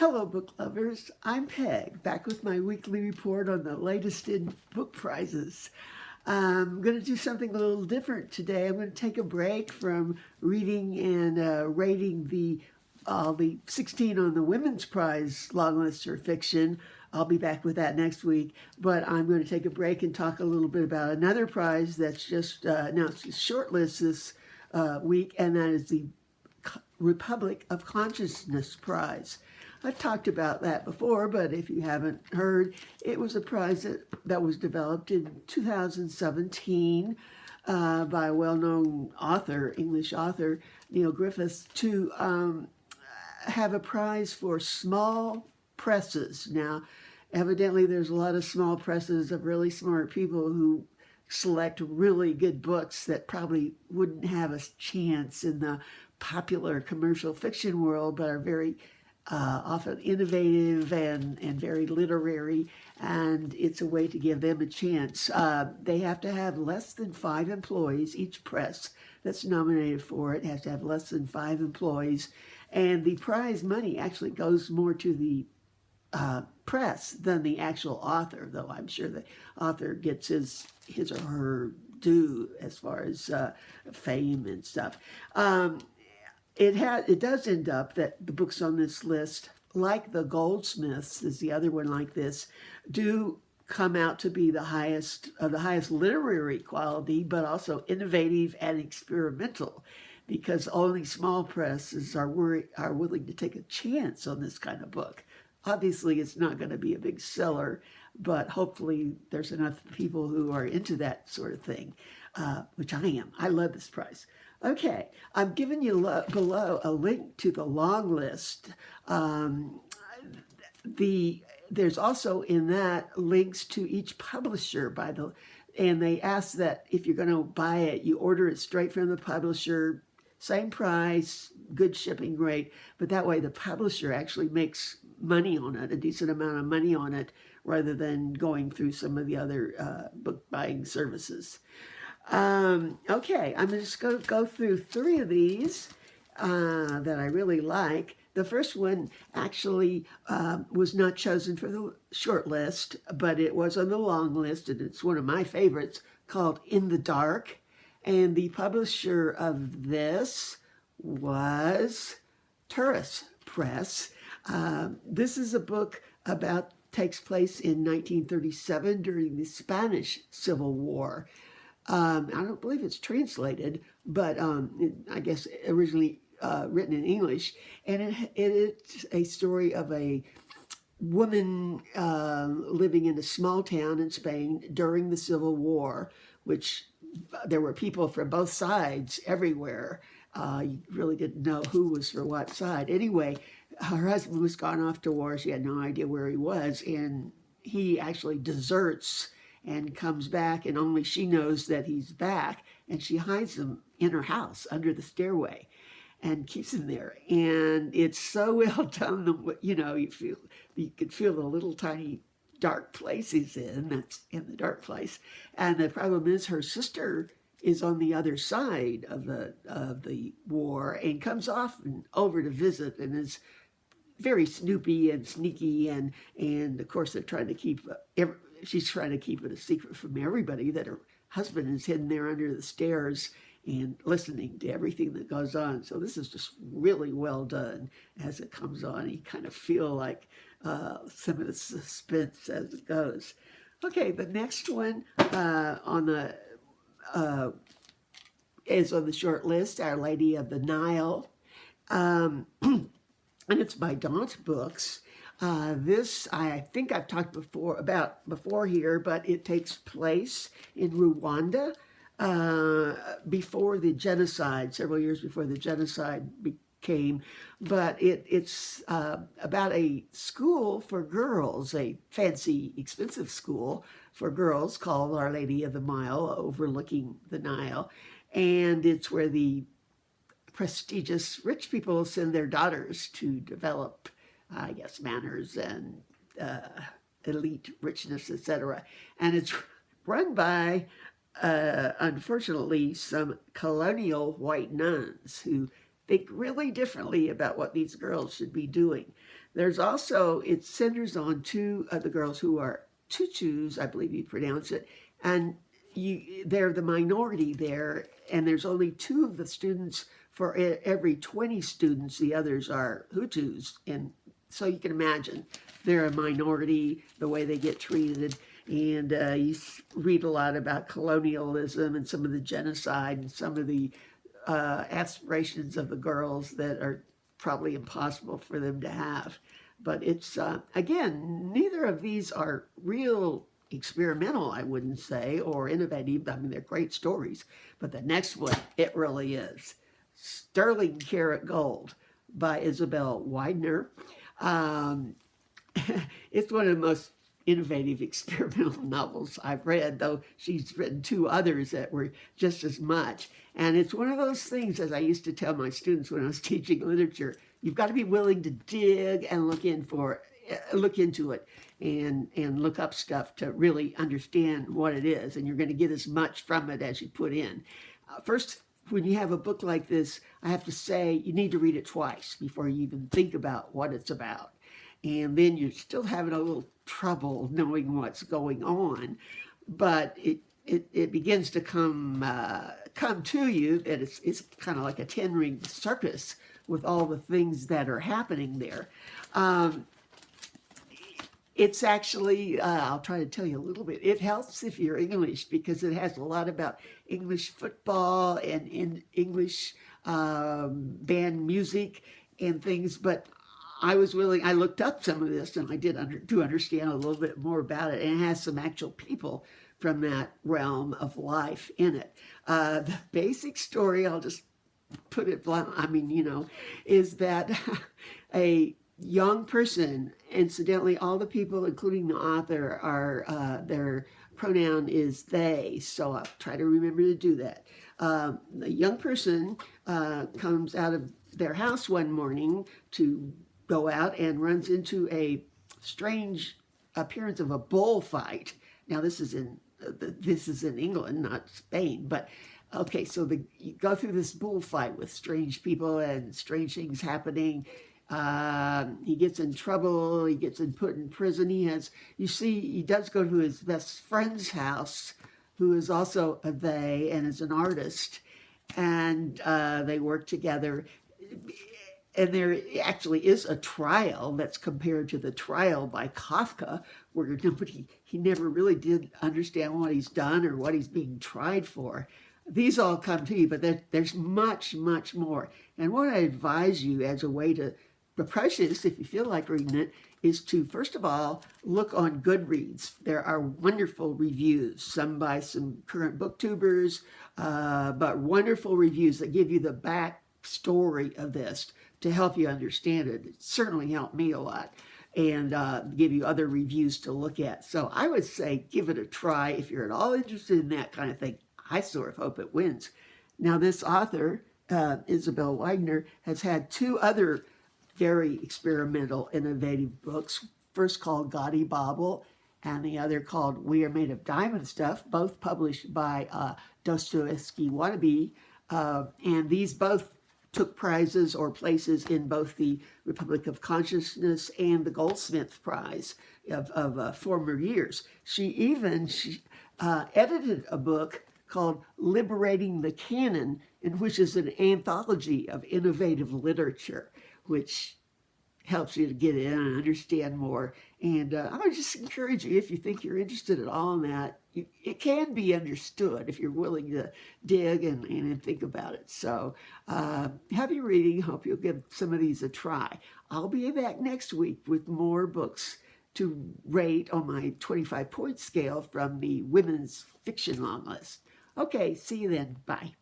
Hello, book lovers. I'm Peg, back with my weekly report on the latest in book prizes. I'm going to do something a little different today. I'm going to take a break from reading and rating the 16 on the Women's Prize long list or fiction. I'll be back with that next week, but I'm going to take a break and talk a little bit about another prize that's just announced its shortlist this week, and that is the Republic of Consciousness Prize. I've talked about that before, but if you haven't heard, it was a prize that was developed in 2017 by a well-known author, English author, Neil Griffiths, to have a prize for small presses. Now, evidently there's a lot of small presses of really smart people who select really good books that probably wouldn't have a chance in the popular commercial fiction world, but are very often innovative and very literary, and it's a way to give them a chance. They have to have less than 5 employees. Each press that's nominated for it has to have less than 5 employees, and the prize money actually goes more to the press than the actual author, though I'm sure the author gets his or her due as far as fame and stuff. It does end up that the books on this list, like the Goldsmiths is the other one like this, do come out to be the highest literary quality, but also innovative and experimental, because only small presses are willing to take a chance on this kind of book. Obviously, it's not going to be a big seller, but hopefully there's enough people who are into that sort of thing, which I am. I love this prize. Okay, I'm giving you below a link to the long list. There's also in that links to each publisher and they ask that if you're going to buy it, you order it straight from the publisher, same price, good shipping rate, but that way the publisher actually makes money on it, a decent amount of money on it, rather than going through some of the other book buying services. Okay, I'm just going to go through 3 of these that I really like. The first one actually was not chosen for the short list, but it was on the long list, and it's one of my favorites, called In the Dark. And the publisher of this was Turris Press. This is a book takes place in 1937 during the Spanish Civil War. I don't believe it's translated, but I guess originally written in English. And it's a story of a woman living in a small town in Spain during the Civil War, which there were people from both sides everywhere. You really didn't know who was for what side. Anyway, her husband was gone off to war. She had no idea where he was, and he actually deserts and comes back, and only she knows that he's back, and she hides him in her house under the stairway and keeps him there. And it's so well done, you could feel the little tiny dark place he's in. That's in the dark place. And the problem is her sister is on the other side of the war and comes often over to visit and is very snoopy and sneaky, and of course they're trying to keep she's trying to keep it a secret from everybody that her husband is hidden there under the stairs and listening to everything that goes on. So this is just really well done as it comes on. You kind of feel like some of the suspense as it goes. Okay, the next one is on the short list, Our Lady of the Nile. And it's by Daunt Books. This I think I've talked about before here, but it takes place in Rwanda before the genocide, several years before the genocide came. But it's about a school for girls, a fancy, expensive school for girls called Our Lady of the Nile, overlooking the Nile. And it's where the prestigious rich people send their daughters to develop, I guess, manners and elite richness, etc. And it's run by, unfortunately, some colonial white nuns who think really differently about what these girls should be doing. There's also, it centers on two of the girls who are tutus, I believe you pronounce it, and they're the minority there, and there's only two of the students for every 20 students. The others are Hutus, and so you can imagine they're a minority, the way they get treated. And you read a lot about colonialism and some of the genocide and some of the aspirations of the girls that are probably impossible for them to have. But it's, again, neither of these are real experimental, I wouldn't say, or innovative. I mean, they're great stories. But the next one, it really is. Sterling Carrot Gold by Isabel Widener. It's one of the most innovative experimental novels I've read, though she's written two others that were just as much. And it's one of those things, as I used to tell my students when I was teaching literature, you've got to be willing to dig and look into it and look up stuff to really understand what it is. And you're going to get as much from it as you put in. First, when you have a book like this, I have to say you need to read it twice before you even think about what it's about. And then you're still having a little trouble knowing what's going on, but it begins to come to you that it's kind of like a 10-ring circus with all the things that are happening there. It's actually, I'll try to tell you a little bit. It helps if you're English because it has a lot about English football and in English band music and things, but I looked up some of this and I do understand a little bit more about it. And it has some actual people from that realm of life in it. The basic story, I'll just put it blunt, is that a young person, incidentally, all the people, including the author, are their pronoun is they. So I'll try to remember to do that. The young person comes out of their house one morning to go out and runs into a strange appearance of a bullfight. Now this is in England, not Spain, but okay. So you go through this bullfight with strange people and strange things happening. He gets in trouble. He gets put in prison. He does go to his best friend's house, who is also a they and is an artist, and they work together. And there actually is a trial that's compared to the trial by Kafka, where he never really did understand what he's done or what he's being tried for. These all come to you, but there's much, much more. And what I advise you as a way to approach this, if you feel like reading it, is to, first of all, look on Goodreads. There are wonderful reviews, some by some current booktubers, but wonderful reviews that give you the back story of this to help you understand it. It certainly helped me a lot, and give you other reviews to look at. So I would say give it a try if you're at all interested in that kind of thing. I sort of hope it wins. Now this author, Isabel Widener, has had two other very experimental, innovative books, first called Gaudy Bauble and the other called We Are Made of Diamond Stuff, both published by Dostoevsky Wannabe, and these both took prizes or places in both the Republic of Consciousness and the Goldsmith Prize of former years. She edited a book called Liberating the Canon, in which is an anthology of innovative literature, which helps you to get in and understand more. And I would just encourage you, if you think you're interested at all in that, it can be understood if you're willing to dig and think about it. So happy reading. Hope you'll give some of these a try. I'll be back next week with more books to rate on my 25-point scale from the women's fiction long list. Okay, see you then. Bye.